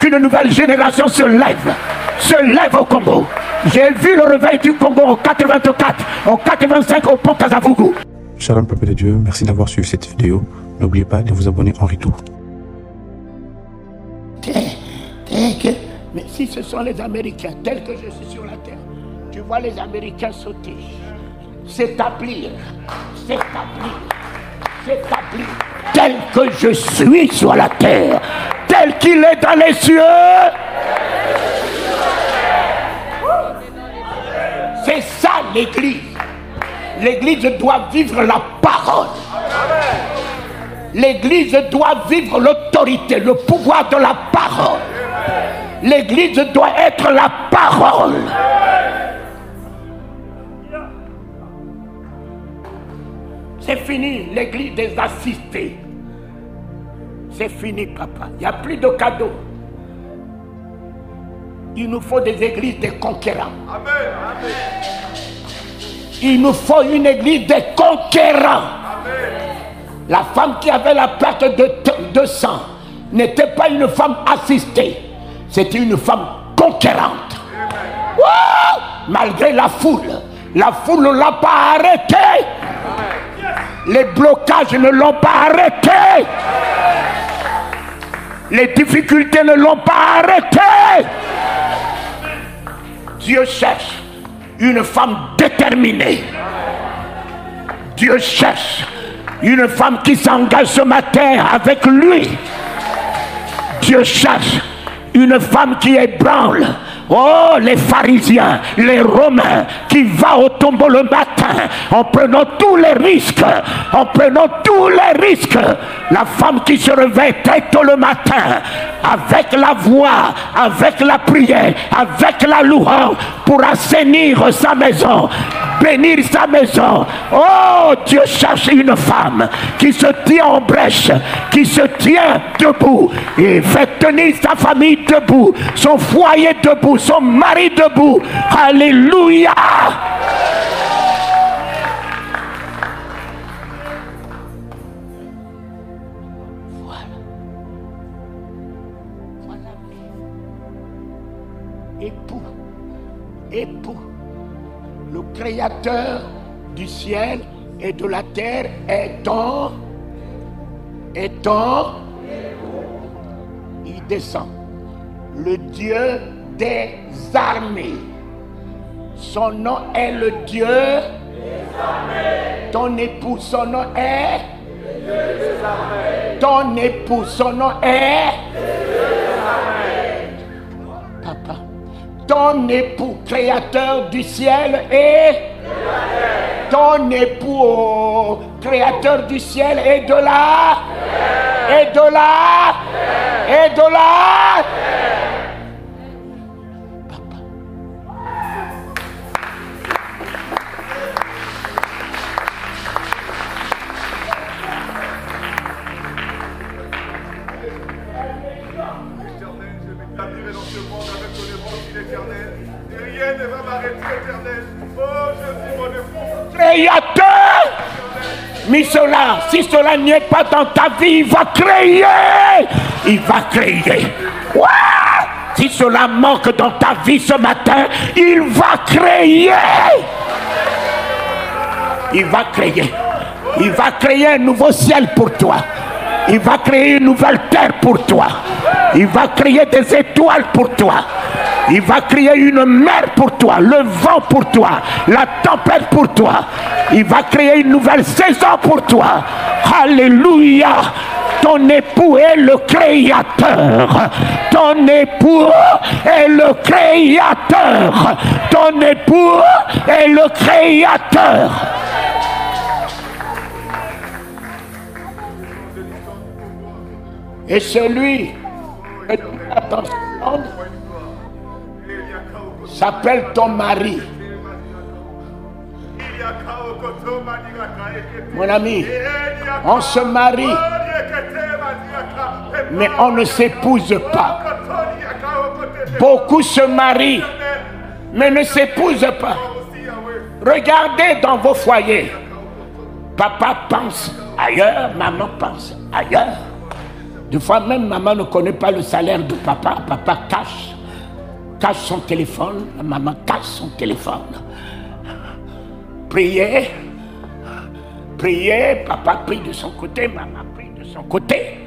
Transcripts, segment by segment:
qu'une nouvelle génération se lève au Congo. J'ai vu le réveil du Congo en 84, en 85 au pont Kazavugu. Shalom peuple de Dieu, merci d'avoir suivi cette vidéo. N'oubliez pas de vous abonner en retour. Mais si ce sont les Américains, tels que je suis sur la terre, tu vois les Américains sauter, s'établir, tel que je suis sur la terre, tel qu'il est dans les cieux. C'est ça l'Église. L'Église doit vivre la parole. L'Église doit vivre l'autorité, le pouvoir de la parole. L'Église doit être la parole. C'est fini l'Église des assistés. C'est fini, papa. Il n'y a plus de cadeaux. Il nous faut des églises des conquérants. Amen. Amen. Il nous faut une église des conquérants. Amen. La femme qui avait la plaque de sang n'était pas une femme assistée. C'était une femme conquérante. Wow! Malgré la foule ne l'a pas arrêtée. Les blocages ne l'ont pas arrêtée. Les difficultés ne l'ont pas arrêtée. Dieu cherche une femme déterminée. Dieu cherche une femme qui s'engage ce matin avec lui. Dieu cherche une femme qui ébranle. Oh, les pharisiens, les romains qui vont au tombeau le matin en prenant tous les risques, La femme qui se réveille très tôt le matin avec la voix, avec la prière, avec la louange pour assainir sa maison, bénir sa maison. Oh, Dieu cherche une femme qui se tient en brèche, qui se tient debout et fait tenir sa famille debout, son foyer debout, son mari debout. Alléluia. Voilà. Époux, le créateur du ciel et de la terre est ton, il descend, le Dieu des armées. Son nom est le Dieu des armées. Ton époux, son nom est le Dieu des armées. Ton époux, son nom est le Dieu des armées. Papa, ton époux, créateur du ciel et de la terre. Ton époux, créateur du ciel et de la terre. Et de la terre. Et de la terre. Créateur, mais cela, si cela n'y est pas dans ta vie, il va créer. Il va créer. Ouais. Si cela manque dans ta vie ce matin, il va créer. Il va créer. Il va créer un nouveau ciel pour toi. Il va créer une nouvelle terre pour toi. Il va créer des étoiles pour toi. Il va créer une mer pour toi, le vent pour toi, la tempête pour toi. Il va créer une nouvelle saison pour toi. Alléluia. Ton époux est le créateur. Ton époux est le créateur. Ton époux est le créateur. Et celui que tu as dans ce monde s'appelle ton mari. Mon ami, on se marie, mais on ne s'épouse pas. Beaucoup se marient, mais ne s'épousent pas. Regardez dans vos foyers. Papa pense ailleurs, maman pense ailleurs. Des fois même, maman ne connaît pas le salaire de papa. Papa cache son téléphone. La maman cache son téléphone. Priez. Papa prie de son côté, maman prie de son côté.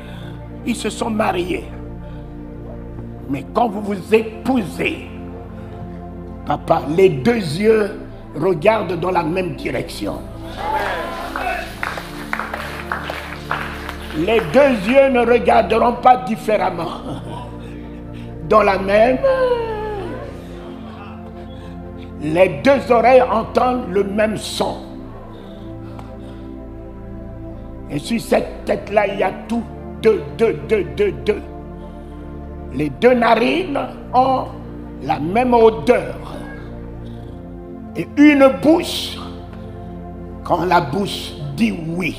Ils se sont mariés. Mais quand vous vous épousez, papa, les deux yeux regardent dans la même direction. Les deux yeux ne regarderont pas différemment. Dans la même. Les deux oreilles entendent le même son. Et sur cette tête-là, il y a tout. Deux. Les deux narines ont la même odeur. Et une bouche, quand la bouche dit oui,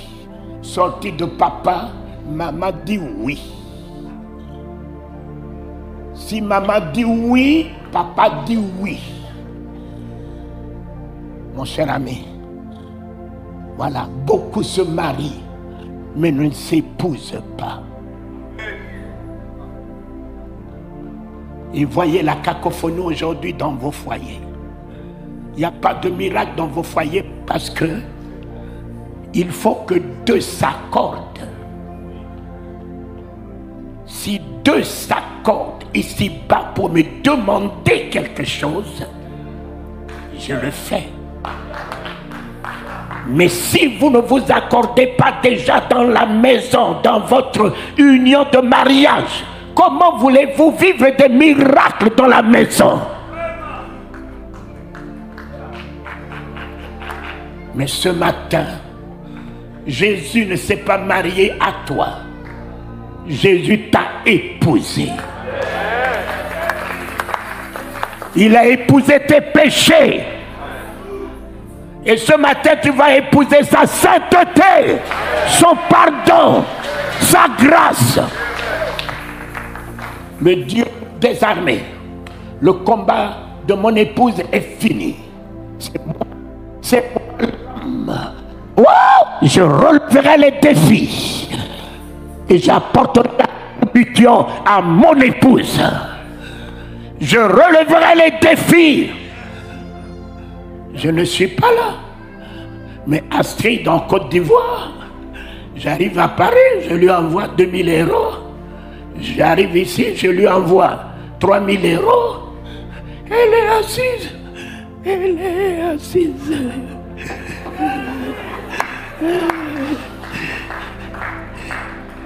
sortie de papa, maman dit oui. Si maman dit oui, papa dit oui. Mon cher ami, voilà, beaucoup se marient, mais ne s'épousent pas. Et voyez la cacophonie aujourd'hui dans vos foyers. Il n'y a pas de miracle dans vos foyers parce que il faut que deux s'accordent. Si deux s'accordent ici-bas pour me demander quelque chose, je le fais. Mais si vous ne vous accordez pas déjà dans la maison, dans votre union de mariage, comment voulez-vous vivre des miracles dans la maison? Mais ce matin, Jésus ne s'est pas marié à toi. Jésus t'a épousé. Il a épousé tes péchés. Et ce matin, tu vas épouser sa sainteté, son pardon, sa grâce. Mais Dieu des armées, le combat de mon épouse est fini. C'est moi l'homme. Wow! Je releverai les défis et j'apporterai la contribution à mon épouse. Je releverai les défis. Je ne suis pas là. Mais Astrid en Côte d'Ivoire, j'arrive à Paris, je lui envoie 2000 €. J'arrive ici, je lui envoie 3000 €. Elle est assise. Elle est assise.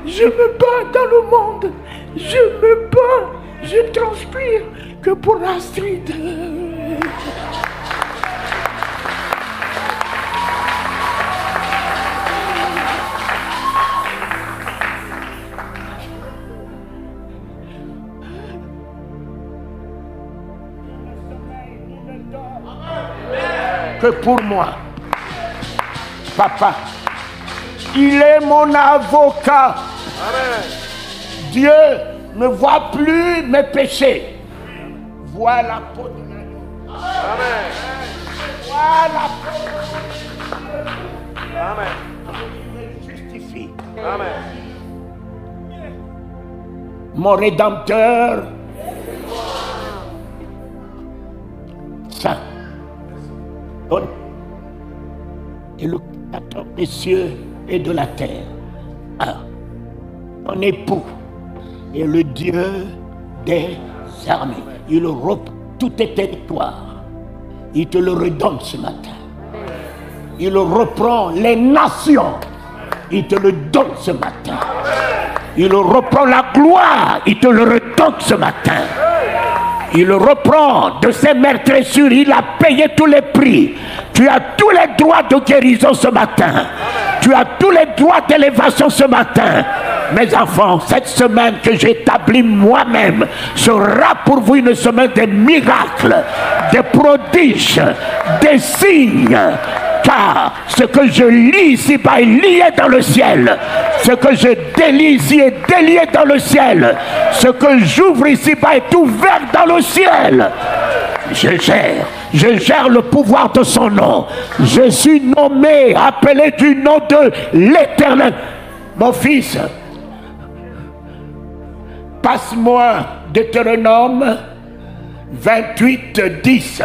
Je me bats dans le monde. Je me bats. Je transpire que pour Astrid. Que pour moi, papa, il est mon avocat. Amen. Dieu ne voit plus mes péchés, voit la peau de l'agneau. Amen. Voit la peau de l'agneau. Amen. Il me justifie. Amen. Mon Rédempteur saint et le créateur des cieux et de la terre. Mon époux est le Dieu des armées. Il reprend tous tes territoires. Il te le redonne ce matin. Il reprend les nations. Il te le donne ce matin. Il reprend la gloire. Il te le redonne ce matin. Il reprend de ses meurtrissures. Il a payé tous les prix. Tu as tous les droits de guérison ce matin. Tu as tous les droits d'élévation ce matin. Mes enfants, cette semaine que j'établis moi-même sera pour vous une semaine des miracles, des prodiges, des signes. Car ce que je lis ici-bas est lié dans le ciel. Ce que je délie ici est délié dans le ciel. Ce que j'ouvre ici-bas est ouvert dans le ciel. Je gère le pouvoir de son nom. Je suis nommé, appelé du nom de l'Éternel. Mon fils, Passe-moi Deutéronome 28, 10.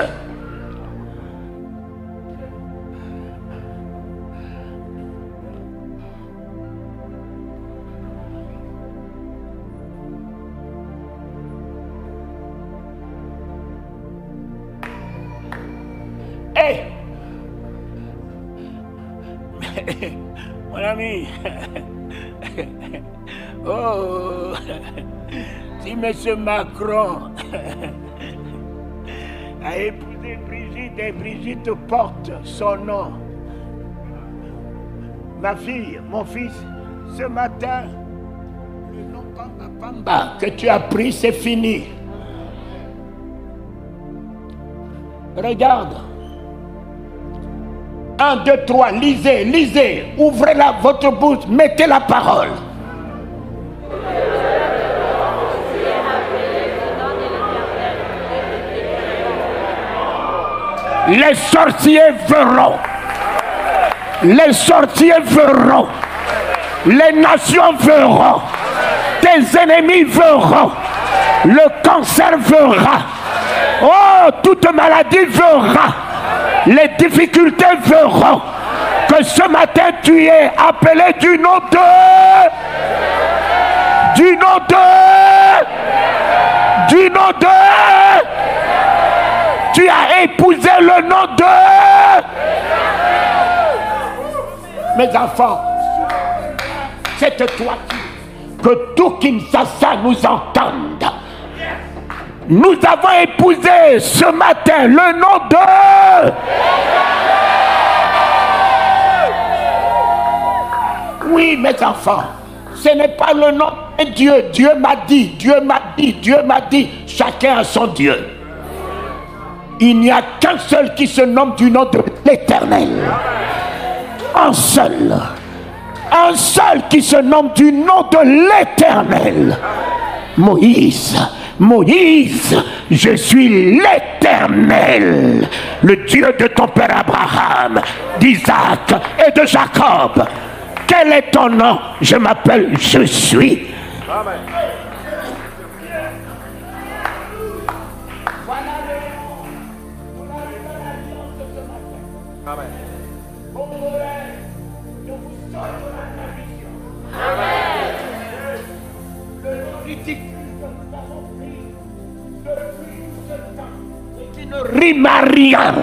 Hey! Mon ami, oh, si M. Macron a épousé Brigitte et Brigitte porte son nom, ma fille, mon fils, ce matin, le nom Pamba Pamba que tu as pris, c'est fini. Regarde. 1, 2, 3, lisez, lisez, ouvrez votre bouche, mettez la parole. Les sorciers verront. Les sorciers verront. Les nations verront. Tes ennemis verront. Le cancer verra. Oh, toute maladie verra. Les difficultés verront que ce matin tu es appelé du nom de tu as épousé le nom de mes enfants. C'est toi que tout Kinshasa nous entende. Nous avons épousé ce matin le nom de... Oui, mes enfants, ce n'est pas le nom de Dieu. Dieu m'a dit, Dieu m'a dit, Dieu m'a dit. Chacun a son Dieu. Il n'y a qu'un seul qui se nomme du nom de l'Éternel. Un seul. Un seul qui se nomme du nom de l'Éternel. Moïse. Moïse, je suis l'Éternel, le Dieu de ton père Abraham, d'Isaac et de Jacob. Quel est ton nom? Je m'appelle Je suis. Amen. Rime à rien.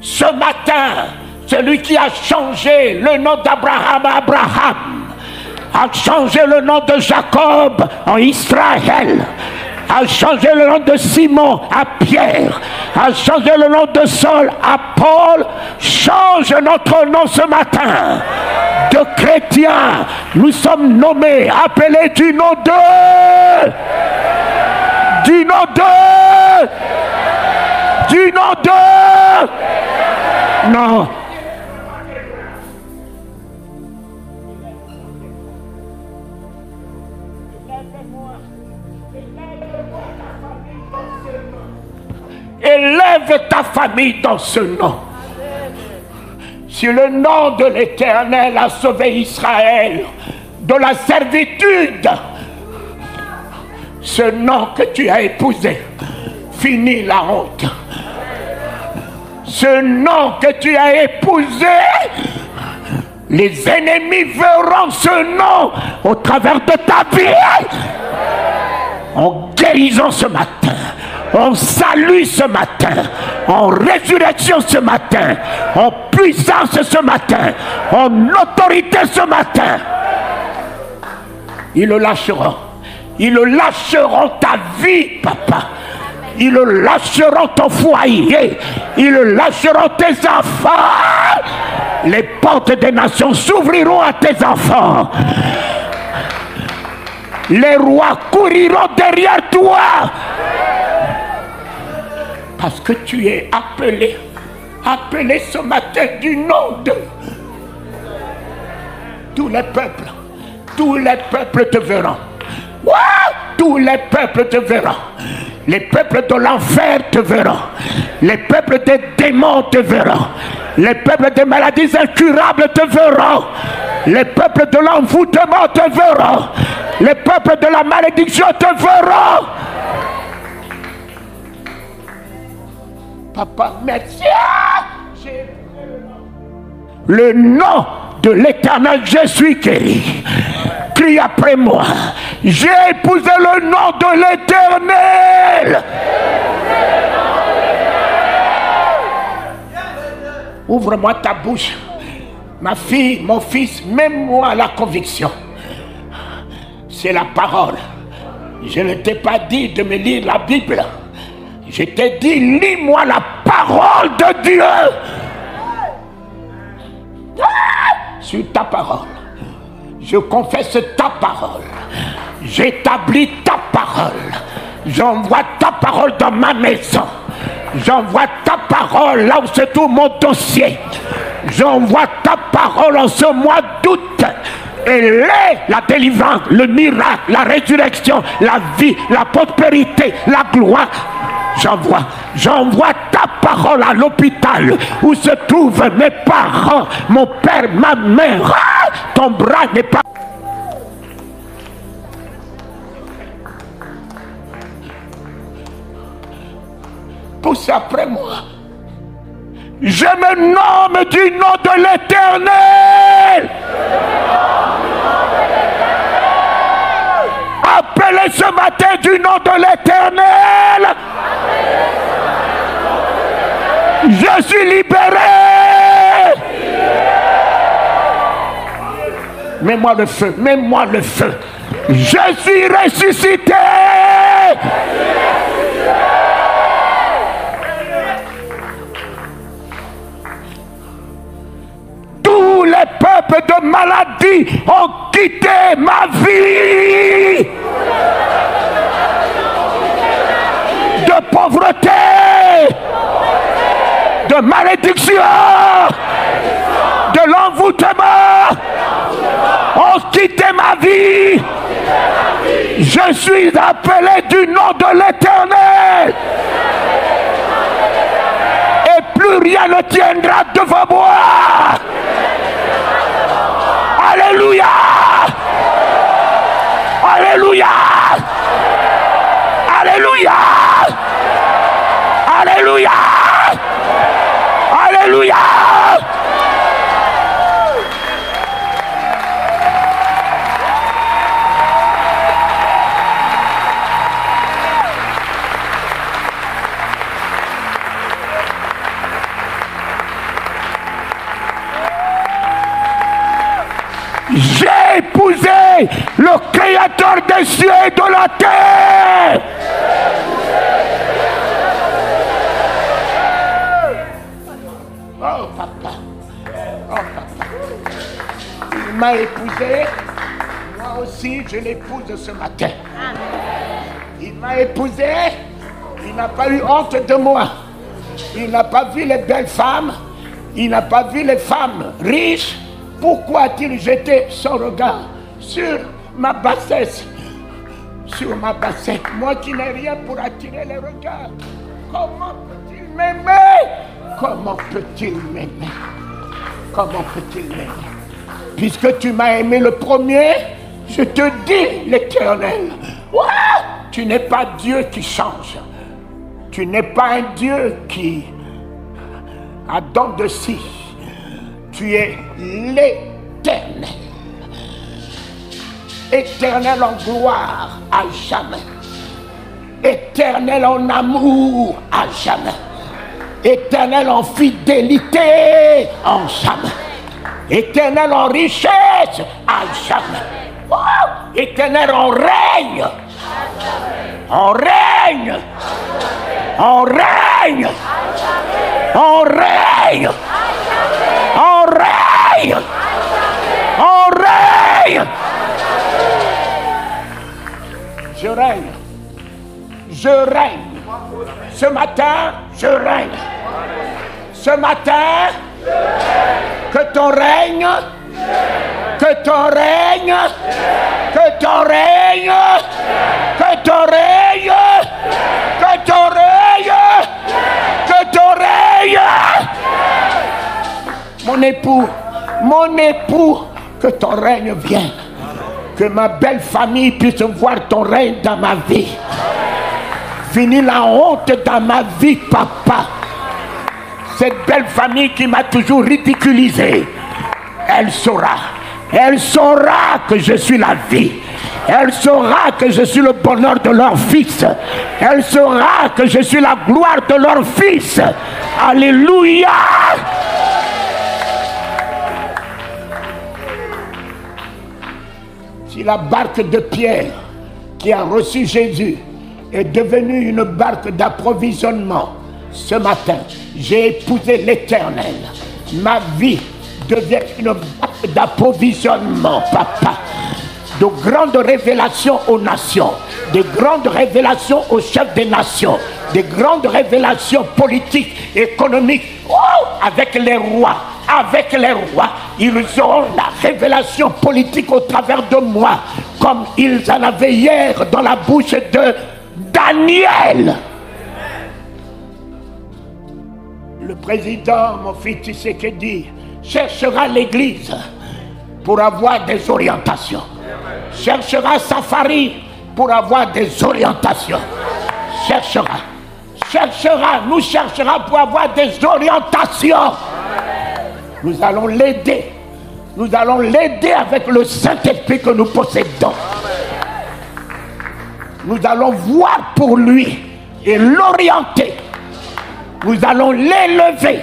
Ce matin, celui qui a changé le nom d'Abraham à Abraham a changé le nom de Jacob en Israël, a changé le nom de Simon à Pierre, a changé le nom de Saul à Paul. Change notre nom ce matin de chrétiens. Nous sommes nommés, appelés du nom de non. Élève ta famille dans ce nom. Si le nom de l'Éternel a sauvé Israël de la servitude, ce nom que tu as épousé, fini la honte. Ce nom que tu as épousé, les ennemis verront ce nom au travers de ta vie. En guérison ce matin, en salut ce matin, en résurrection ce matin, en puissance ce matin, en autorité ce matin. Ils le lâcheront. Ils le lâcheront ta vie, papa. Ils le lâcheront ton foyer. Ils le lâcheront tes enfants. Les portes des nations s'ouvriront à tes enfants. Les rois couriront derrière toi. Parce que tu es appelé ce matin du nom de tous les peuples te verront. Tous les peuples te verront. Les peuples de l'enfer te verront. Les peuples des démons te verront. Les peuples des maladies incurables te verront. Les peuples de l'envoûtement te verront. Les peuples de la malédiction te verront. Papa, merci. Le nom de l'Éternel, je suis guéri. Crie après moi. J'ai épousé le nom de l'Éternel. Ouvre-moi ta bouche. Ma fille, mon fils, même moi la conviction. C'est la parole. Je ne t'ai pas dit de me lire la Bible. Je t'ai dit, lis-moi la parole de Dieu. Sur ta parole. Je confesse ta parole. J'établis ta parole. J'envoie ta parole dans ma maison. J'envoie ta parole là où se trouve mon dossier. J'envoie ta parole en ce mois d'août. Et la délivrance, le miracle, la résurrection, la vie, la prospérité, la gloire. J'envoie ta parole à l'hôpital où se trouvent mes parents, mon père, ma mère. Ton bras n'est pas... Pousse après moi. Je me nomme du nom de l'Éternel. Appelez ce matin du nom de l'Éternel. Je suis libéré. Mets-moi le feu, mets-moi le feu. Je suis ressuscité. Tous les peuples de maladie ont quitté ma vie. De pauvreté, de malédiction, de l'envoûtement, ont quitté ma vie. Je suis appelé du nom de l'Éternel. Et plus rien ne tiendra devant moi. Alléluia. Alléluia. Alléluia. Alléluia. Alléluia. J'ai épousé le Créateur des cieux et de la terre. Oh papa, oh papa, il m'a épousé, moi aussi je l'épouse ce matin. Il m'a épousé, il n'a pas eu honte de moi. Il n'a pas vu les belles femmes, il n'a pas vu les femmes riches. Pourquoi a-t-il jeté son regard sur ma bassesse? Sur ma bassesse, moi qui n'ai rien pour attirer les regards. Comment peut-il m'aimer? Comment peut-il m'aimer? Comment peut-il m'aimer? Puisque tu m'as aimé le premier, je te dis l'Éternel. Tu n'es pas Dieu qui change. Tu n'es pas un Dieu qui a don de si. Tu es l'Éternel. Éternel en gloire à jamais. Éternel en amour à jamais. Éternel en fidélité en jamais. Éternel en richesse à jamais. Éternel en règne. En règne. En règne. En règne. En règne. En règne. Je règne. Je règne. Ce matin, je règne. Ce matin, que ton règne, que ton règne, que ton règne, que ton règne, que ton règne, que ton règne. Mon époux, Que ton règne vienne. Que ma belle famille puisse voir ton règne dans ma vie. Finis la honte dans ma vie, papa. Cette belle famille qui m'a toujours ridiculisé, elle saura que je suis la vie. Elle saura que je suis le bonheur de leur fils. Elle saura que je suis la gloire de leur fils. Alléluia. Si la barque de Pierre qui a reçu Jésus est devenue une barque d'approvisionnement, ce matin, j'ai épousé l'Éternel. Ma vie devient une barque d'approvisionnement, papa. De grandes révélations aux nations, de grandes révélations aux chefs des nations, de grandes révélations politiques, économiques, avec les rois. Avec les rois, ils auront la révélation politique au travers de moi, comme ils en avaient hier dans la bouche de Daniel. Le président, mon fils Tshisekedi, cherchera l'église pour avoir des orientations. Cherchera Safari pour avoir des orientations. Nous cherchera pour avoir des orientations. Nous allons l'aider. Nous allons l'aider avec le Saint-Esprit que nous possédons. Nous allons voir pour lui et l'orienter. Nous allons l'élever.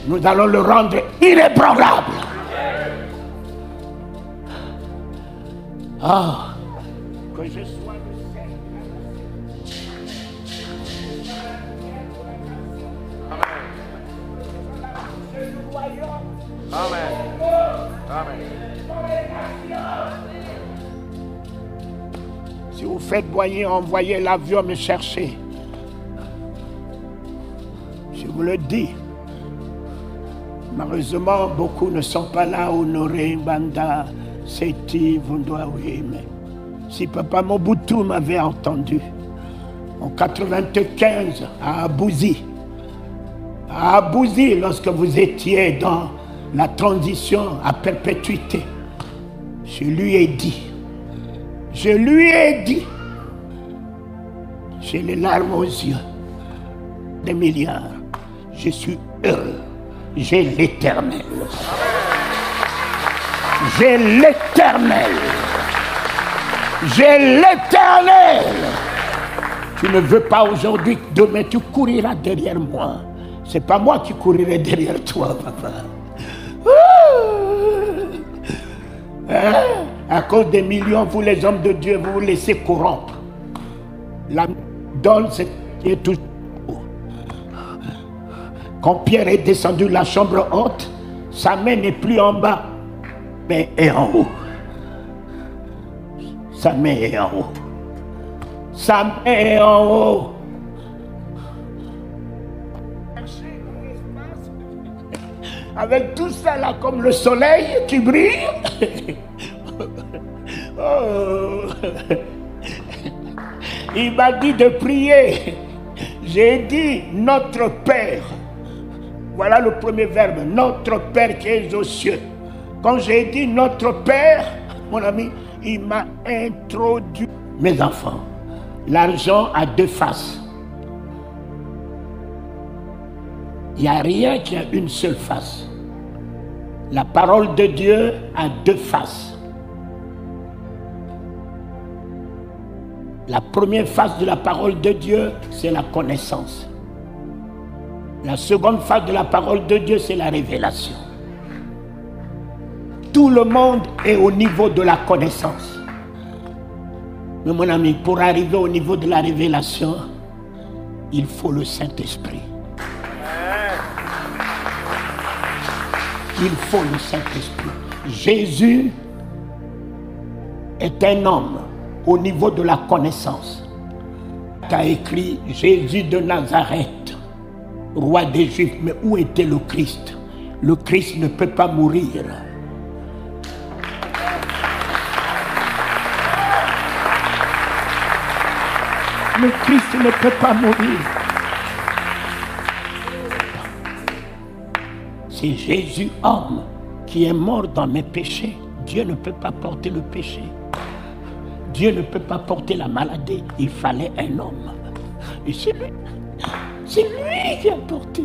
Nous allons le rendre inébranlable. Ah, que je sois le Seigneur. Amen. Amen. Si vous faites boyer, envoyez l'avion me chercher. Je vous le dis. Malheureusement, beaucoup ne sont pas là, Honoré, Banda, Seti, Vundoaoui. Mais si Papa Mobutu m'avait entendu, en 95, à Abouzi, lorsque vous étiez dans la transition à perpétuité, je lui ai dit, j'ai les larmes aux yeux, des milliards, je suis heureux, j'ai l'Éternel. J'ai l'Éternel. J'ai l'Éternel. Tu ne veux pas aujourd'hui, demain tu couriras derrière moi. C'est pas moi qui courirai derrière toi, papa. Hein? À cause des millions, vous les hommes de Dieu, vous vous laissez corrompre. La donne, c'est toujours. Quand Pierre est descendu de la chambre haute, sa main n'est plus en bas, mais est en haut. Sa main est en haut. Sa main est en haut. Avec tout ça là, comme le soleil qui brille. Oh. Il m'a dit de prier. J'ai dit notre Père. Voilà le premier verbe, notre Père qui est aux cieux. Quand j'ai dit notre Père, mon ami, il m'a introduit. Mes enfants, l'argent a deux faces. Il n'y a rien qui a une seule face. La parole de Dieu a deux faces. La première face de la parole de Dieu, c'est la connaissance. La seconde face de la parole de Dieu, c'est la révélation. Tout le monde est au niveau de la connaissance. Mais mon ami, pour arriver au niveau de la révélation, il faut le Saint-Esprit. Il faut le Saint-Esprit. Jésus est un homme au niveau de la connaissance. Tu as écrit Jésus de Nazareth, roi des Juifs. Mais où était le Christ? Le Christ ne peut pas mourir. Le Christ ne peut pas mourir. C'est Jésus homme qui est mort dans mes péchés. Dieu ne peut pas porter le péché. Dieu ne peut pas porter la maladie. Il fallait un homme. Et c'est lui qui a porté.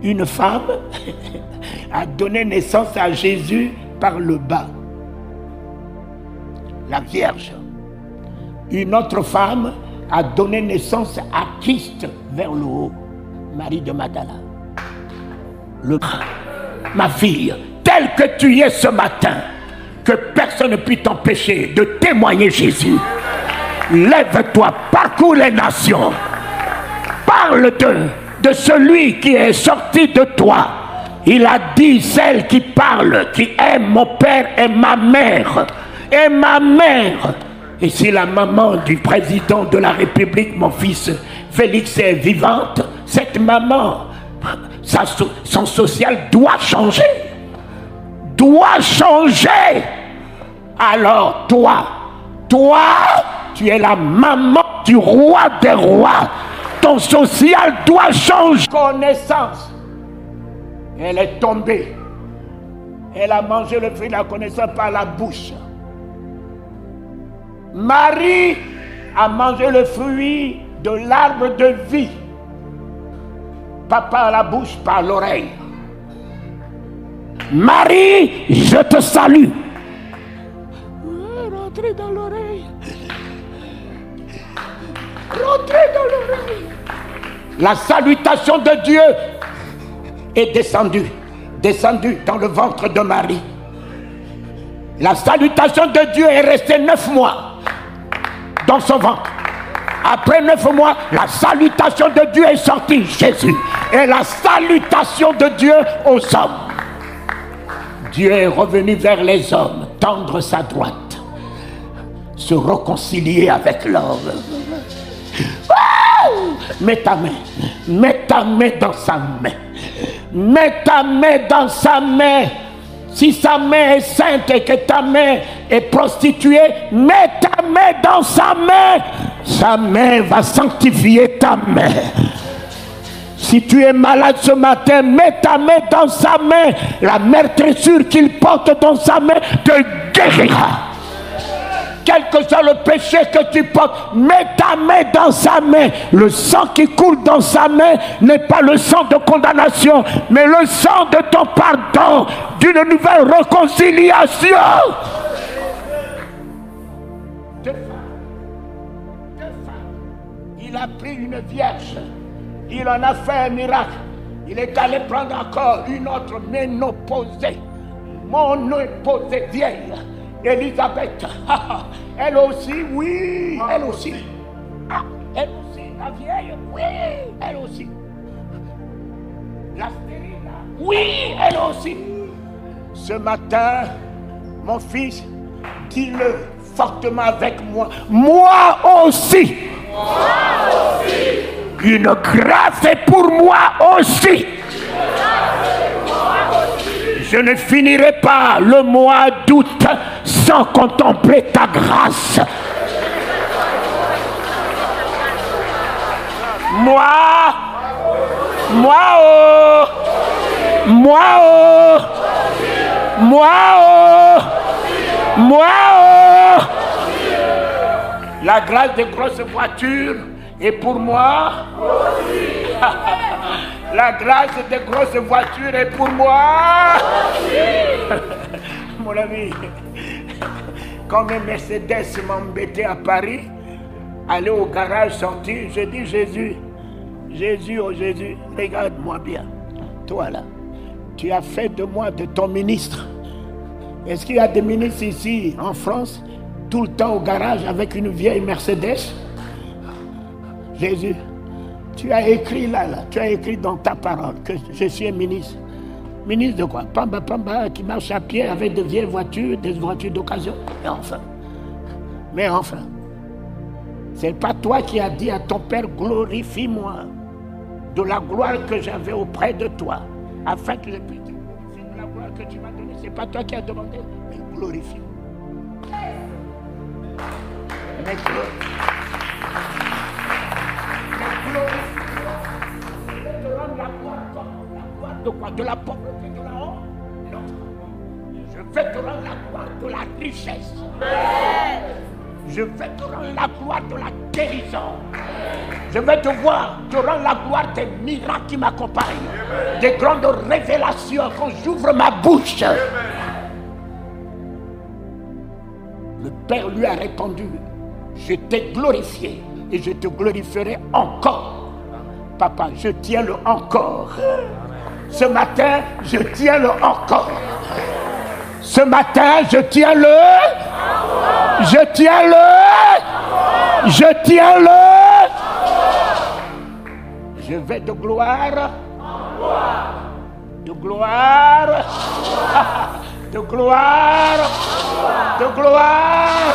Une femme a donné naissance à Jésus par le bas. La Vierge. Une autre femme a donné naissance à Christ vers le haut. Marie de Magdala. Ma fille, telle que tu es ce matin, que personne ne puisse t'empêcher de témoigner Jésus. Lève-toi, parcours les nations. Parle de celui qui est sorti de toi. Il a dit, celle qui parle, qui aime mon père et ma mère. Et ma mère. Et si la maman du président de la République, mon fils Félix, est vivante, cette maman, son social doit changer. Doit changer. Alors toi, tu es la maman du roi des rois. Ton social doit changer. Connaissance. Elle est tombée. Elle a mangé le fruit de la connaissance par la bouche. Marie a mangé le fruit de l'arbre de vie. Pas par la bouche, par l'oreille. Marie, je te salue. Rentrez dans l'oreille. Rentrez dans l'oreille. La salutation de Dieu est descendue dans le ventre de Marie. La salutation de Dieu est restée 9 mois dans son ventre. Après 9 mois, la salutation de Dieu est sortie, Jésus. Et la salutation de Dieu aux hommes. Dieu est revenu vers les hommes, tendre sa droite, se réconcilier avec l'homme. Oh! Mets ta main dans sa main. Mets ta main dans sa main. Si sa main est sainte et que ta main est prostituée, mets ta main dans sa main. Sa main va sanctifier ta main. Si tu es malade ce matin, mets ta main dans sa main. La meurtrissure qu'il porte dans sa main te guérira. Quel que soit le péché que tu portes, mets ta main dans sa main. Le sang qui coule dans sa main n'est pas le sang de condamnation, mais le sang de ton pardon, d'une nouvelle réconciliation. Deux femmes. Il a pris une vierge. Il en a fait un miracle. Il est allé prendre encore une autre ménopausée. Monopausée vieille. Élisabeth, elle aussi, oui, elle aussi. Ah, elle aussi, la vieille, oui, elle aussi. La stérile, oui, elle aussi. Ce matin, mon fils, dis-le fortement avec moi. Moi aussi. Moi aussi. Une grâce est pour moi aussi. Je ne finirai pas le mois d'août sans contempler ta grâce. Moi, la grâce des grosses voitures est pour moi. La grâce des grosses voitures est pour moi. Mon ami, quand mes Mercedes m'embêtaient à Paris, aller au garage, sortir, je dis Jésus, oh Jésus, regarde-moi bien. Toi là, tu as fait de moi de ton ministre. Est-ce qu'il y a des ministres ici en France, tout le temps au garage avec une vieille Mercedes? Jésus, tu as écrit là, tu as écrit dans ta parole que je suis un ministre. Ministre de quoi? Pamba, qui marche à pied avec de vieilles voitures, des voitures d'occasion. Mais enfin, c'est pas toi qui as dit à ton Père, glorifie-moi de la gloire que j'avais auprès de toi, afin que je puisse te glorifier de la gloire que tu m'as donnée. C'est pas toi qui as demandé, mais glorifie-moi. Mais glorifie-moi. Je te rends la gloire de quoi? De la pauvreté, de la honte? Non. Je vais te rendre la gloire de la richesse. Je vais te rendre la gloire de la guérison. Je vais te rendre la gloire des miracles qui m'accompagnent, des grandes révélations quand j'ouvre ma bouche. Le Père lui a répondu, je t'ai glorifié et je te glorifierai encore. Papa, je tiens le encore. Ce matin, je tiens le encore. Ce matin, je tiens le. Je tiens le. Je tiens le. Je vais de gloire. De gloire. De gloire. De gloire.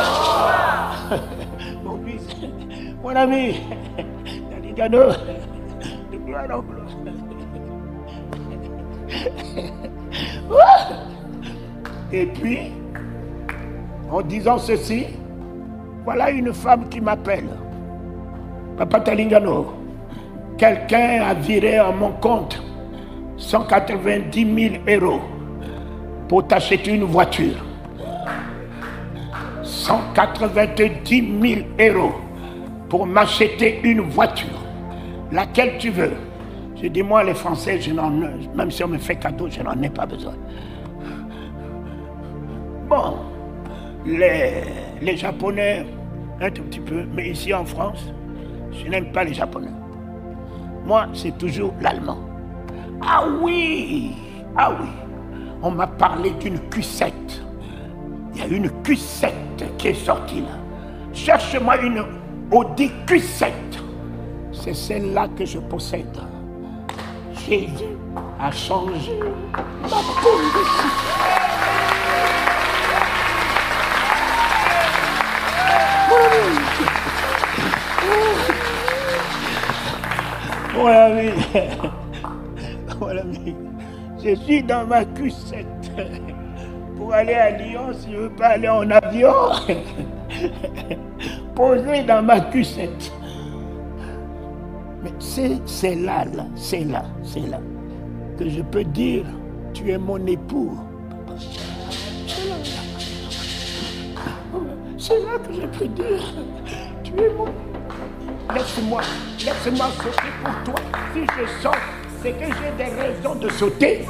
Mon fils, mon ami, Daligano, de gloire en gloire. Et puis, en disant ceci, voilà une femme qui m'appelle. Papa Talingano, quelqu'un a viré à mon compte 190 000 € pour t'acheter une voiture. 190 000 € pour m'acheter une voiture. Laquelle tu veux? Je dis, moi les Français, je n'en ai, même si on me fait cadeau, je n'en ai pas besoin. Bon, les Japonais, un tout petit peu, mais ici en France, je n'aime pas les Japonais. Moi, c'est toujours l'allemand. Ah oui, on m'a parlé d'une Q7. Il y a une Q7 qui est sortie là. Cherche-moi une Audi Q7. C'est celle-là que je possède. Jésus a changé ma peau ici. Mon ami, je suis dans ma Q7 pour aller à Lyon si je ne veux pas aller en avion. Posé dans ma Q7. Mais c'est là que je peux dire, tu es mon époux. C'est là que je peux dire, tu es mon... Laisse-moi sauter pour toi. Si je saute, c'est que j'ai des raisons de sauter.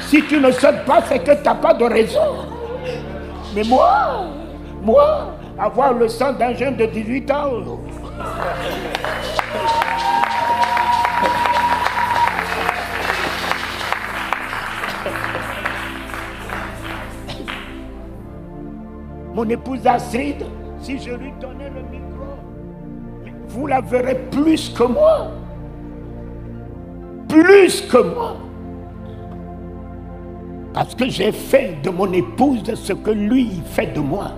Si tu ne sautes pas, c'est que tu n'as pas de raison. Mais moi, avoir le sang d'un jeune de 18 ans... Mon épouse Astrid, si je lui donnais le micro, vous la verrez plus que moi. Plus que moi. Parce que j'ai fait de mon épouse ce que lui fait de moi.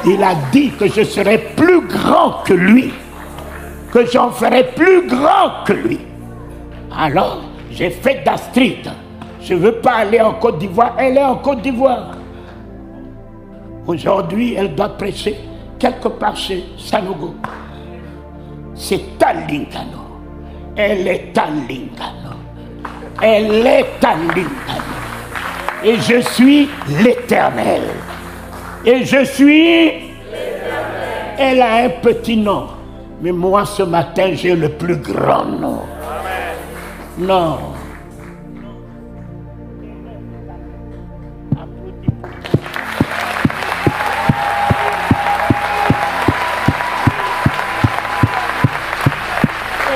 Il a dit que je serais plus grand que lui. Que j'en ferais plus grand que lui. Alors, j'ai fait d'Astrid. Je ne veux pas aller en Côte d'Ivoire. Elle est en Côte d'Ivoire. Aujourd'hui, elle doit prêcher quelque part chez Sanogo. C'est Talingano. Elle est Talingano. Elle est Talingano. Et je suis l'Éternel. Et je suis l'Éternel. Elle a un petit nom. Mais moi, ce matin, j'ai le plus grand nom. Amen. Non.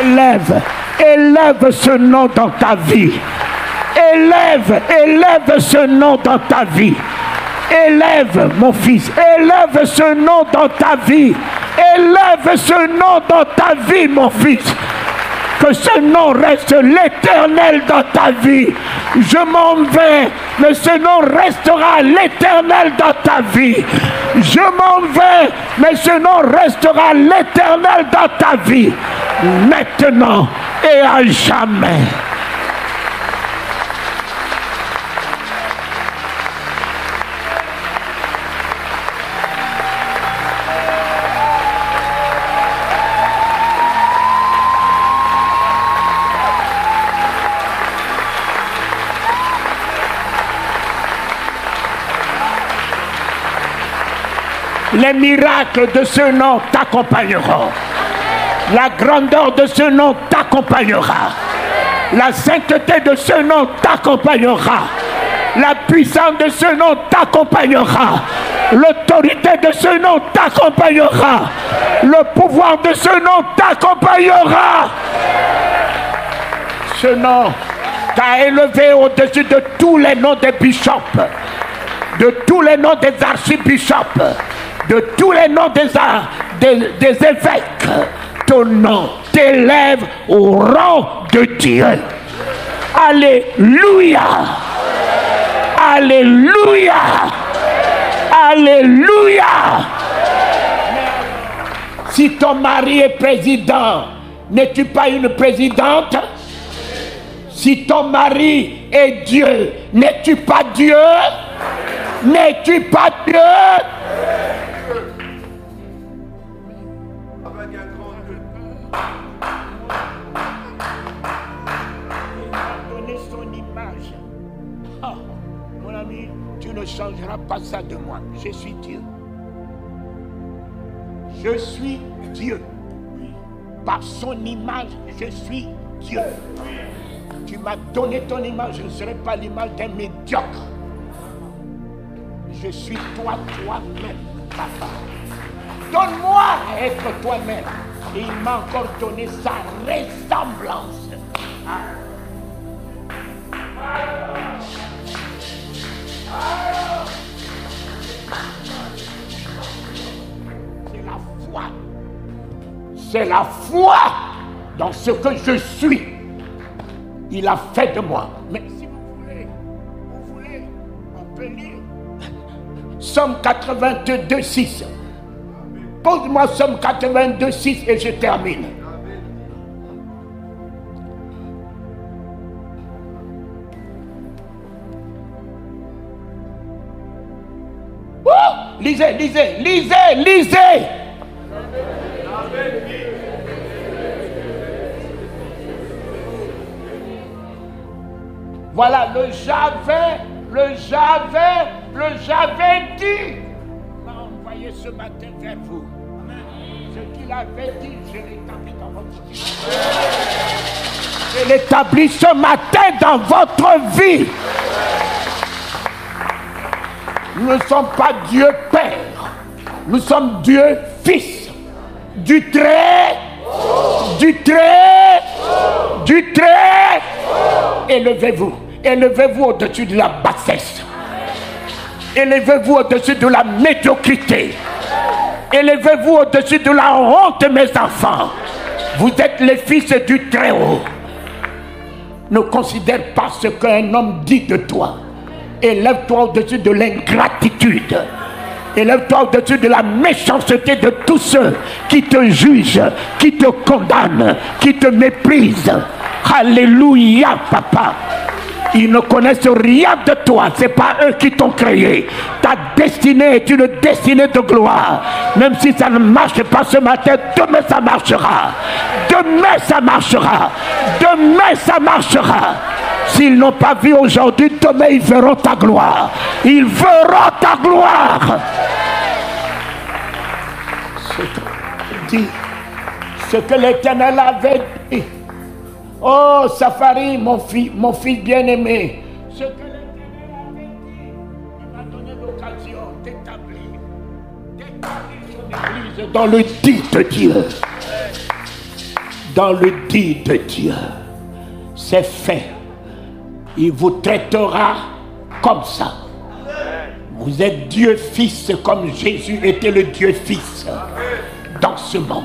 Élève ce nom dans ta vie. Élève ce nom dans ta vie. Élève, mon fils, élève ce nom dans ta vie. Élève ce nom dans ta vie, mon fils. Que ce nom reste l'Éternel dans ta vie. Je m'en vais, mais ce nom restera l'Éternel dans ta vie. Je m'en vais, mais ce nom restera l'Éternel dans ta vie. Maintenant et à jamais. Les miracles de ce nom t'accompagneront. La grandeur de ce nom t'accompagnera. La sainteté de ce nom t'accompagnera. La puissance de ce nom t'accompagnera. L'autorité de ce nom t'accompagnera. Le pouvoir de ce nom t'accompagnera. Ce nom t'a élevé au-dessus de tous les noms des bishops, de tous les noms des archibishops, de tous les noms des évêques. Ton nom t'élève au rang de Dieu. Alléluia. Alléluia. Alléluia. Si ton mari est président, n'es-tu pas une présidente? Si ton mari est Dieu, n'es-tu pas Dieu? N'es-tu pas Dieu? Donner son image. Ah, mon ami, tu ne changeras pas ça de moi. Je suis Dieu. Je suis Dieu. Par son image, je suis Dieu. Tu m'as donné ton image, je ne serai pas l'image d'un médiocre. Je suis toi, toi-même, papa. Donne-moi à être toi-même. Et il m'a encore donné sa ressemblance. C'est la foi. C'est la foi dans ce que je suis. Il a fait de moi. Mais si vous voulez, on peut lire Somme 82, 6. Pose-moi Somme 82, 6 et je termine. Oh, lisez, lisez, lisez, lisez. Voilà, le j'avais dit m'a envoyé ce matin vers vous. Ce qu'il avait dit, je l'établis dans votre vie. Je l'établis ce matin dans votre vie. Nous ne sommes pas Dieu Père. Nous sommes Dieu Fils. Du très. Élevez-vous. Élevez-vous au-dessus de la bassesse. Élevez-vous au-dessus de la médiocrité. Élevez-vous au-dessus de la honte, mes enfants. Vous êtes les fils du Très-Haut. Ne considère pas ce qu'un homme dit de toi. Élève-toi au-dessus de l'ingratitude. Élève-toi au-dessus de la méchanceté de tous ceux qui te jugent, qui te condamnent, qui te méprisent. Alléluia, papa. Ils ne connaissent rien de toi. Ce n'est pas eux qui t'ont créé. Ta destinée est une destinée de gloire. Même si ça ne marche pas ce matin, demain ça marchera. Demain ça marchera. Demain ça marchera. S'ils n'ont pas vu aujourd'hui, demain ils verront ta gloire. Ils verront ta gloire. Ce que l'Éternel avait dit. Oh, Safari, mon fils bien-aimé, ce que l'Éternel avait dit, il m'a donné l'occasion d'établir son église dans le dit de Dieu. Dans le dit de Dieu. C'est fait. Il vous traitera comme ça. Vous êtes Dieu Fils comme Jésus était le Dieu Fils dans ce monde.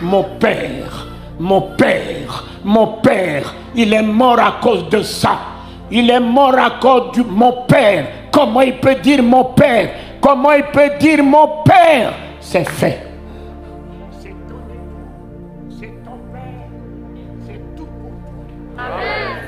Mon Père, mon Père, mon Père, il est mort à cause de ça. Il est mort à cause de mon Père. Comment il peut dire mon Père? Comment il peut dire mon Père? C'est fait. C'est donné. C'est ton Père. C'est tout pour toi. Amen.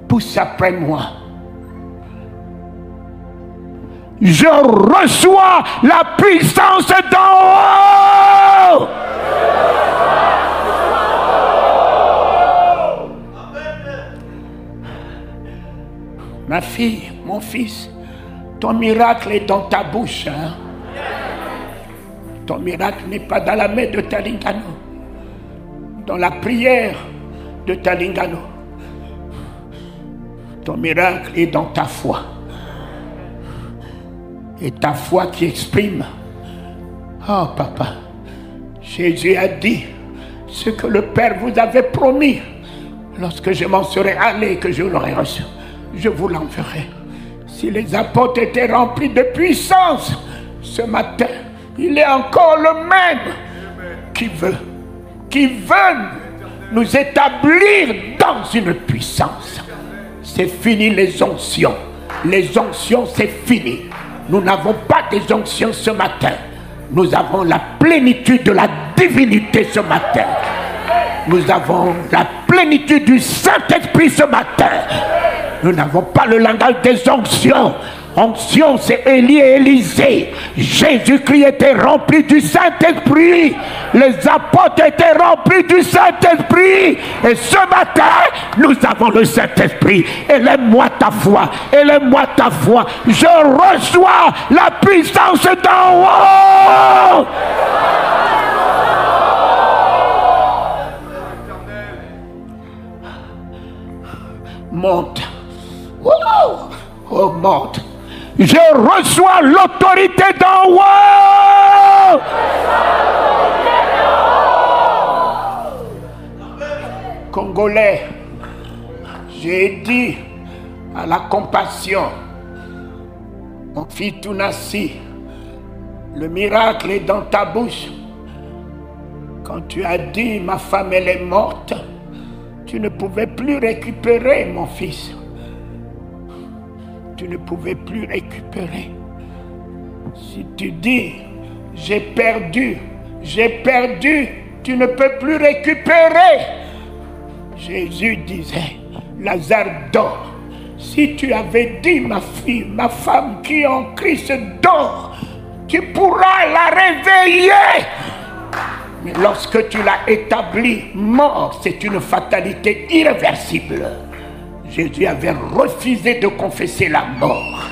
Pousse après moi. Je reçois la puissance d'en haut. Ma fille, mon fils, ton miracle est dans ta bouche. Hein? Ton miracle n'est pas dans la main de Talingano, dans la prière de Talingano. Ton miracle est dans ta foi. Et ta foi qui exprime. Oh papa, Jésus a dit ce que le Père vous avait promis. Lorsque je m'en serai allé, que je l'aurai reçu, je vous l'enverrai. Si les apôtres étaient remplis de puissance, ce matin, il est encore le même qui veut nous établir dans une puissance. C'est fini les onctions. Les onctions, c'est fini. Nous n'avons pas des onctions ce matin. Nous avons la plénitude de la divinité ce matin. Nous avons la plénitude du Saint-Esprit ce matin. Nous n'avons pas le langage des onctions. Onction, c'est Élie et Élisée. Jésus-Christ était rempli du Saint-Esprit. Les apôtres étaient remplis du Saint-Esprit. Et ce matin, nous avons le Saint-Esprit. Élève-moi ta foi. Élève-moi ta foi. Je reçois la puissance d'en haut. Monte. Wow. Oh, monte. Je reçois l'autorité d'en haut. Congolais, j'ai dit à la compassion, mon fils Tounassi, le miracle est dans ta bouche. Quand tu as dit ma femme elle est morte, tu ne pouvais plus récupérer mon fils. Tu ne pouvais plus récupérer. Si tu dis j'ai perdu, tu ne peux plus récupérer. Jésus disait, Lazare dort. Si tu avais dit ma fille, ma femme qui est en Christ dort, tu pourras la réveiller. Mais lorsque tu l'as établie mort, c'est une fatalité irréversible. Jésus avait refusé de confesser la mort.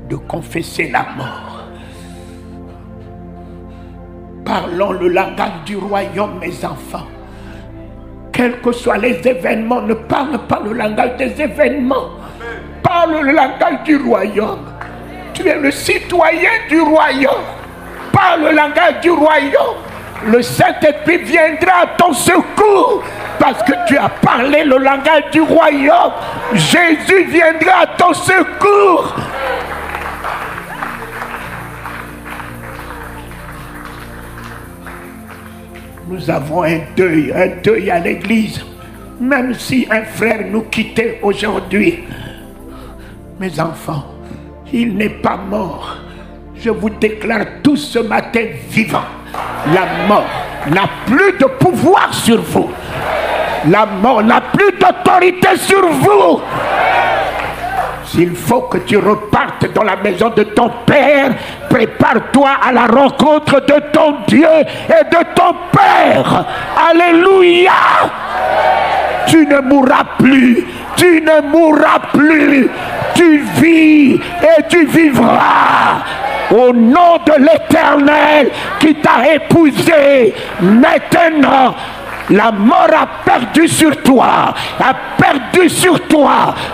De confesser la mort. Parlons le langage du royaume, mes enfants. Quels que soient les événements, ne parle pas le langage des événements. Parle le langage du royaume. Tu es le citoyen du royaume. Parle le langage du royaume. Le Saint-Esprit viendra à ton secours parce que tu as parlé le langage du royaume. Jésus viendra à ton secours. Nous avons un deuil à l'église. Même si un frère nous quittait aujourd'hui, mes enfants, il n'est pas mort. Je vous déclare tous ce matin vivant. La mort n'a plus de pouvoir sur vous. La mort n'a plus d'autorité sur vous. S'il faut que tu repartes dans la maison de ton Père, prépare-toi à la rencontre de ton Dieu et de ton Père. Alléluia. Tu ne mourras plus. Tu ne mourras plus. Tu vis et tu vivras. Au nom de l'Éternel qui t'a épousé, maintenant, la mort a perdu sur toi,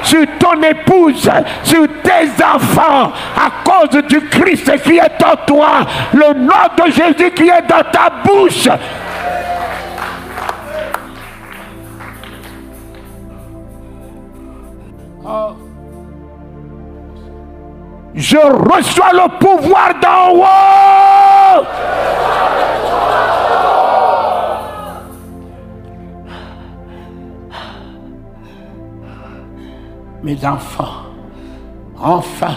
sur ton épouse, sur tes enfants, à cause du Christ qui est en toi, le nom de Jésus qui est dans ta bouche. Oh. Je reçois le pouvoir d'en haut. Mes enfants, enfin,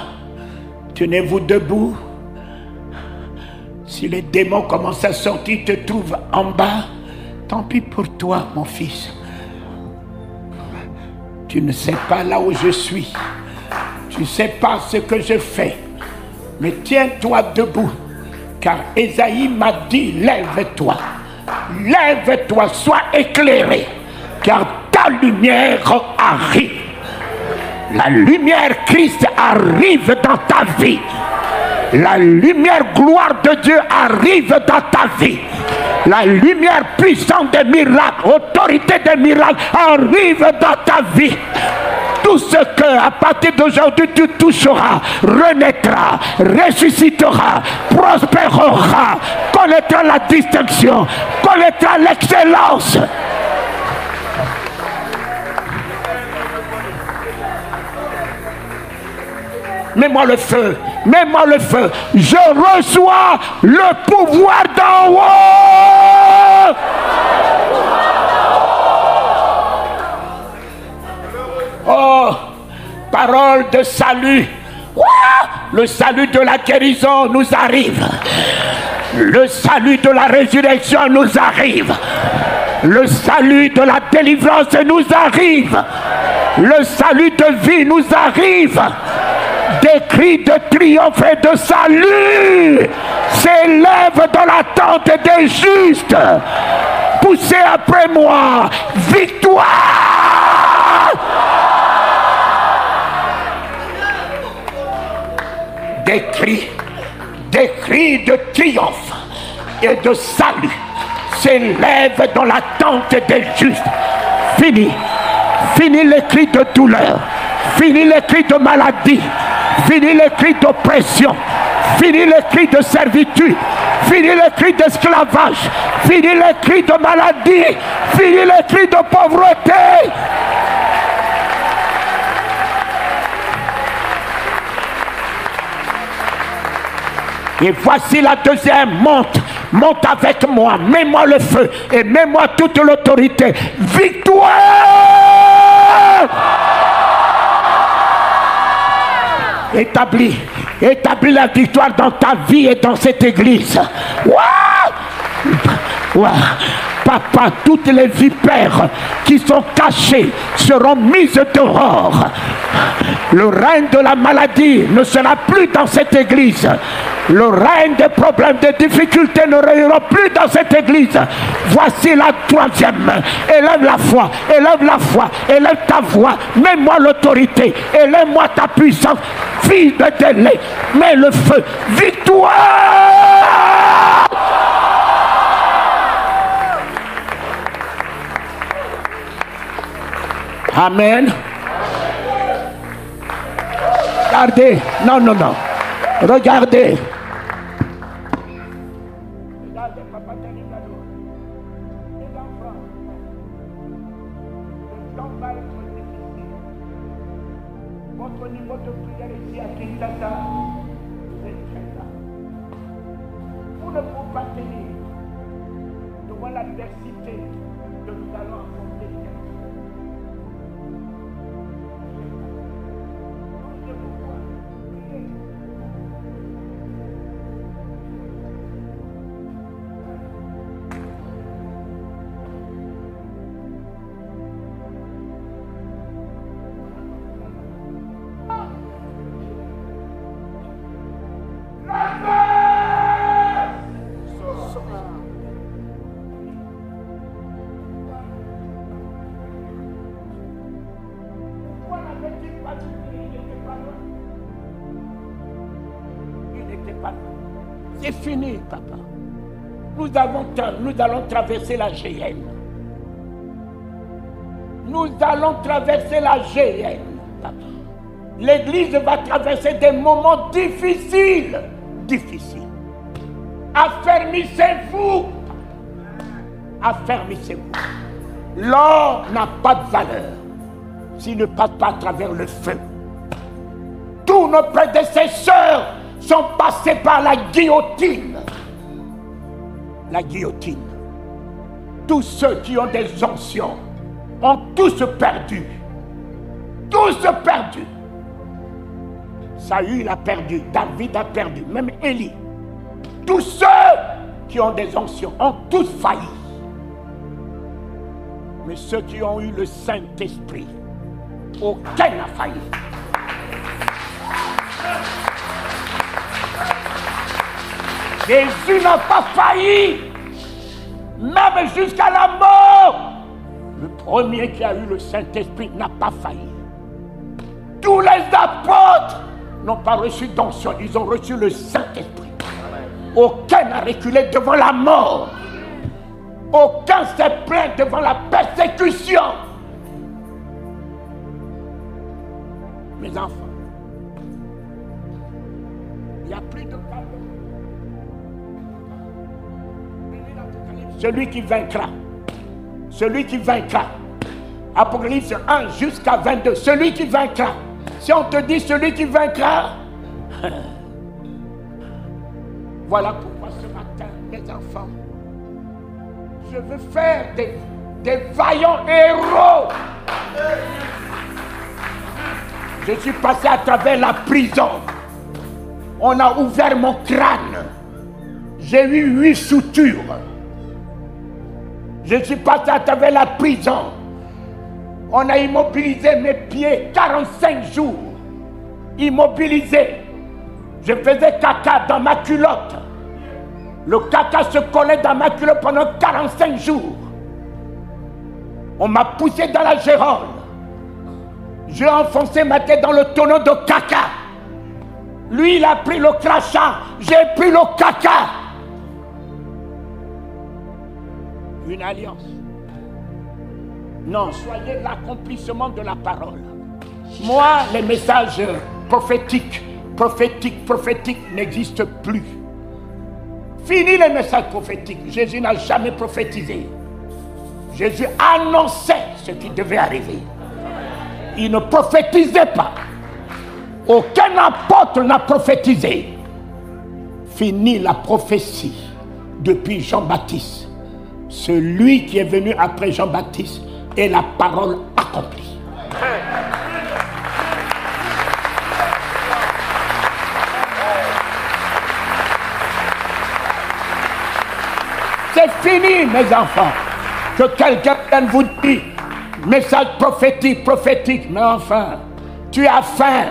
tenez-vous debout. Si les démons commencent à sortir, te trouvent en bas, tant pis pour toi, mon fils. Tu ne sais pas là où je suis. Tu ne sais pas ce que je fais, mais tiens-toi debout, car Ésaïe m'a dit, lève-toi, lève-toi, sois éclairé, car ta lumière arrive. La lumière Christ arrive dans ta vie. La lumière gloire de Dieu arrive dans ta vie. La lumière puissante des miracles, autorité des miracles arrive dans ta vie. Tout ce que à partir d'aujourd'hui tu toucheras, renaîtra, ressuscitera, prospérera, connaîtra la distinction, connaîtra l'excellence. Mets-moi le feu, mets-moi le feu. Je reçois le pouvoir d'en haut. Oh, parole de salut. Le salut de la guérison nous arrive. Le salut de la résurrection nous arrive. Le salut de la délivrance nous arrive. Le salut de vie nous arrive. Des cris de triomphe et de salut s'élèvent dans la tente des justes. Poussez après moi, victoire! Des cris de triomphe et de salut s'élèvent dans la tente des justes. Fini, fini les cris de douleur, fini les cris de maladie, fini les cris d'oppression, fini les cris de servitude, fini les cris d'esclavage, fini les cris de maladie, fini les cris de pauvreté. Et voici la deuxième, monte, monte avec moi, mets-moi le feu et mets-moi toute l'autorité. Victoire! Établis la victoire dans ta vie et dans cette église. Papa, toutes les vipères qui sont cachées seront mises dehors. Le règne de la maladie ne sera plus dans cette église. Le règne des problèmes, des difficultés ne régnera plus dans cette église. Voici la troisième. Élève la foi, élève la foi, élève ta voix. Mets-moi l'autorité, élève-moi ta puissance. Fille de délai, mets le feu. Victoire! Amen. Regardez. Non, non, non. Regardez. Regardez, papa, tenez la dos. Les enfants. Le temps va être difficile. Votre niveau de prière ici à Kinshasa, c'est très tard. Vous ne pouvez pas tenir devant l'adversité que nous allons affronter. C'est fini, papa. Nous allons traverser la GN. Nous allons traverser la GN, papa. L'église va traverser des moments difficiles. Difficiles. Affermissez-vous. Affermissez-vous. L'or n'a pas de valeur s'il ne passe pas à travers le feu. Tous nos prédécesseurs sont passés par la guillotine. La guillotine. Tous ceux qui ont des onctions ont tous perdu. Tous perdus. Saül a perdu, David a perdu, même Élie. Tous ceux qui ont des onctions ont tous failli. Mais ceux qui ont eu le Saint-Esprit, aucun n'a failli. Jésus n'a pas failli, même jusqu'à la mort. Le premier qui a eu le Saint-Esprit n'a pas failli. Tous les apôtres n'ont pas reçu d'onction, ils ont reçu le Saint-Esprit. Aucun n'a reculé devant la mort. Aucun s'est plaint devant la persécution. Mes enfants, il n'y a plus de pardon. Celui qui vaincra. Celui qui vaincra. Apocalypse 1 jusqu'à 22. Celui qui vaincra. Si on te dit celui qui vaincra, voilà pourquoi ce matin, mes enfants, je veux faire des vaillants héros. Je suis passé à travers la prison. On a ouvert mon crâne. J'ai eu 8 soutures. Je suis passé à travers la prison. On a immobilisé mes pieds 45 jours. Immobilisé. Je faisais caca dans ma culotte. Le caca se collait dans ma culotte pendant 45 jours. On m'a poussé dans la gérole. J'ai enfoncé ma tête dans le tonneau de caca. Lui, il a pris le crachat. J'ai pris le caca. Une alliance. Non, soyez l'accomplissement de la parole. Moi, les messages prophétiques n'existent plus. Fini les messages prophétiques. Jésus n'a jamais prophétisé. Jésus annonçait ce qui devait arriver. Il ne prophétisait pas. Aucun apôtre n'a prophétisé. Fini la prophétie depuis Jean-Baptiste. Celui qui est venu après Jean-Baptiste est la parole accomplie. C'est fini, mes enfants. Que quelqu'un vienne vous dire message prophétique, mais enfin, tu as faim.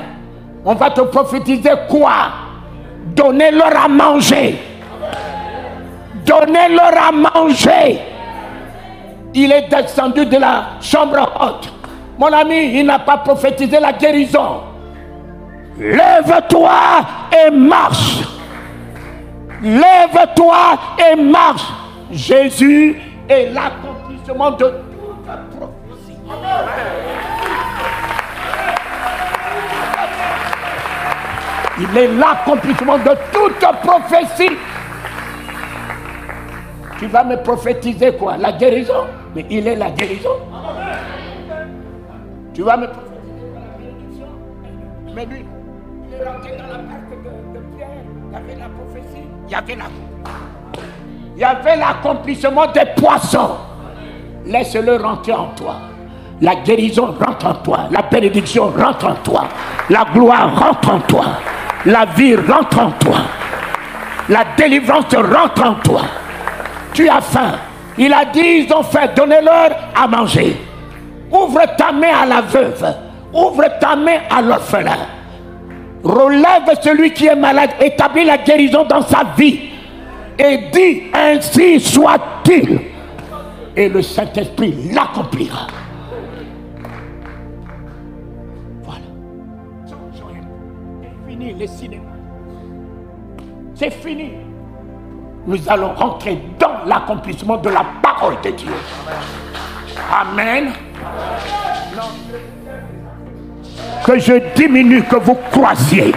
On va te prophétiser quoi? Donnez-leur à manger. Donnez-leur à manger. Il est descendu de la chambre haute. Mon ami, il n'a pas prophétisé la guérison. Lève-toi et marche. Lève-toi et marche. Jésus est l'accomplissement de toute prophétie. Il est l'accomplissement de toute prophétie. Tu vas me prophétiser quoi? La guérison? Mais il est la guérison. Tu vas me prophétiser la bénédiction? Mais lui, il est rentré dans la barque de Pierre. Il y avait la prophétie. Il y avait l'accomplissement des poissons. Laisse-le rentrer en toi. La guérison rentre en toi. La bénédiction rentre en toi. La gloire rentre en toi. La vie rentre en toi. La délivrance rentre en toi. Tu as faim. Il a dit, ils ont faim, donnez-leur à manger. Ouvre ta main à la veuve. Ouvre ta main à l'orphelin. Relève celui qui est malade. Établis la guérison dans sa vie. Et dis, ainsi soit-il. Et le Saint-Esprit l'accomplira. Voilà. C'est fini les cinémas. C'est fini. Nous allons rentrer dans l'accomplissement de la parole de Dieu. Amen. Non. Que je diminue, que vous croisiez.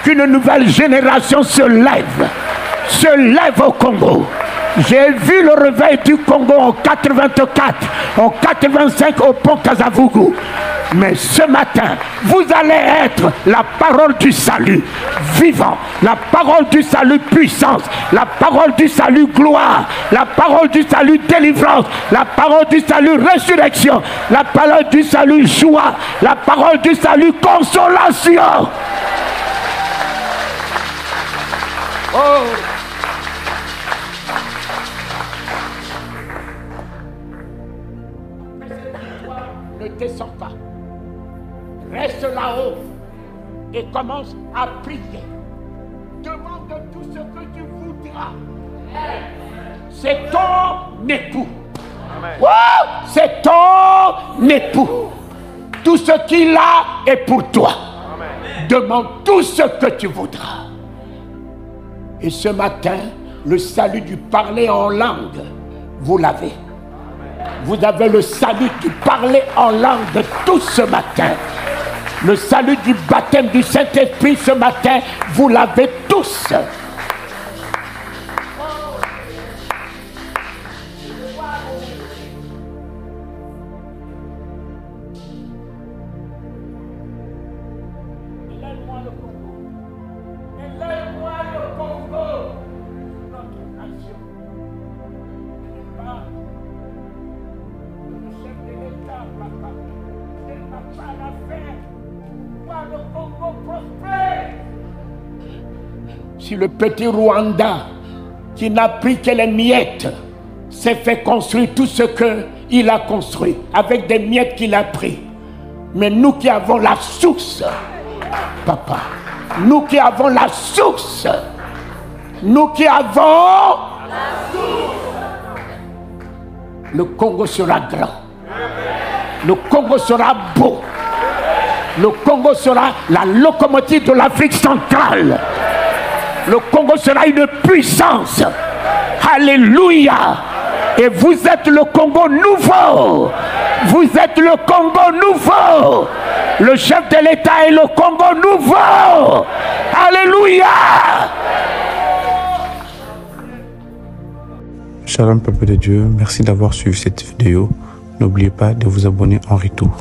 Qu'une nouvelle génération se lève au Congo. J'ai vu le réveil du Congo en 84, en 85 au pont Kasavubu. Mais ce matin, vous allez être la parole du salut vivant, la parole du salut puissance, la parole du salut gloire, la parole du salut délivrance, la parole du salut résurrection, la parole du salut joie, la parole du salut consolation. Oh! Ne descends pas. Reste là-haut et commence à prier. Demande tout tout ce que tu voudras. C'est ton époux. Oh, c'est ton époux. Tout ce qu'il a est pour toi. Demande tout ce que tu voudras. Et ce matin, le salut du parler en langue, vous l'avez. Vous avez le salut du parler en langue de tout ce matin. Le salut du baptême du Saint-Esprit ce matin, vous l'avez tous. Si le petit Rwanda, qui n'a pris que les miettes, s'est fait construire tout ce qu'il a construit, avec des miettes qu'il a pris. Mais nous qui avons la source, papa, nous qui avons la source, nous qui avons la source, le Congo sera grand, le Congo sera beau, le Congo sera la locomotive de l'Afrique centrale. Le Congo sera une puissance. Alléluia. Et vous êtes le Congo nouveau. Vous êtes le Congo nouveau. Le chef de l'État est le Congo nouveau. Alléluia. Shalom peuple de Dieu, merci d'avoir suivi cette vidéo. N'oubliez pas de vous abonner en retour.